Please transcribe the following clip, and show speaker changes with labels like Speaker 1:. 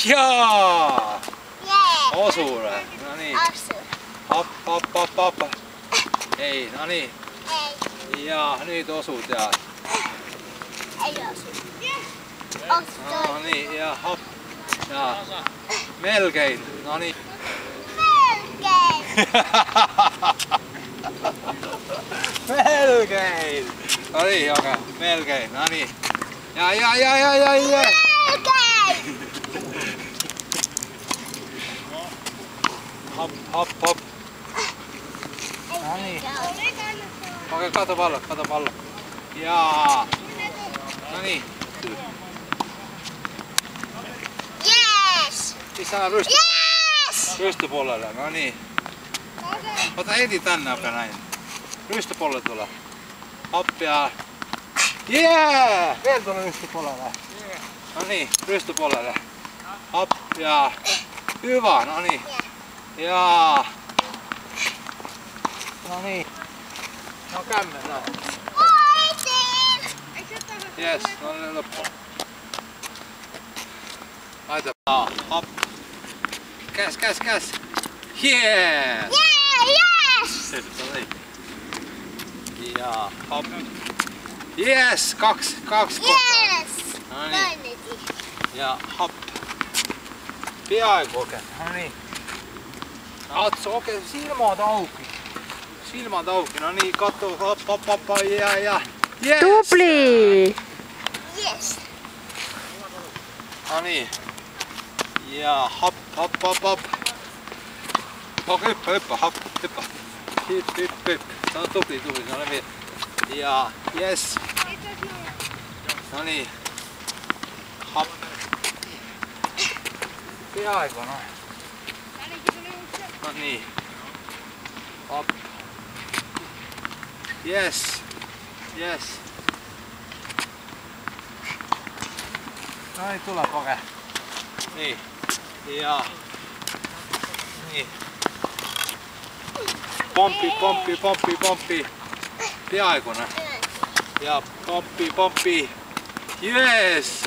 Speaker 1: Jaa!
Speaker 2: Jee!
Speaker 1: Osuure. No niin.
Speaker 2: Osu.
Speaker 1: Hop, hop, hop, hop. Ei, no niin.
Speaker 2: Ei.
Speaker 1: Ja nyt osut ja.
Speaker 2: Ei osu. Osu
Speaker 1: No
Speaker 2: toi.
Speaker 1: niin, ja hop. Ja. Melkein. No niin.
Speaker 2: Melkein.
Speaker 1: Melkein. No niin, okei. Melkein. No niin. Ja.
Speaker 2: Melkein.
Speaker 1: Hop, hop, hop. No niin. Okei, kato pallo. Jaa. No niin.
Speaker 2: Yes!
Speaker 1: Missä on
Speaker 2: Yes!
Speaker 1: rystypuolelle? No niin. Ota heti tänne näin. Rystypuolelle tulla. Hop ja. Jee! Vielä tuolla rystypuolelle. No niin, rystypuolelle. Hop ja. Hyvä, no niin. Jaa. No niin. No kämmen näin.
Speaker 2: Voitin!
Speaker 1: Jes, no niin loppu. Laita. Hop. Käs. Yeah!
Speaker 2: Yes!
Speaker 1: No niin. Ja hop. Yes, kaksi kohtaa.
Speaker 2: Yes!
Speaker 1: No niin.
Speaker 2: Toinenkin.
Speaker 1: Ja hop. Pian kokeen. No niin. Katso, okei, silmät auki. No niin, katso, hop, ja. Yes!
Speaker 3: Dupli!
Speaker 2: Yes!
Speaker 1: No niin. Ja hop. Okei, hyppä. Hypp. Se on tupli. Se on vielä. Ja yes. No niin. Hop. Piaiko noin. No niin. Hop. Yes. No niin, tule poke. Niin. Ja. Niin. Pomppi. Piaiko noin. Ja pomppi. Yes.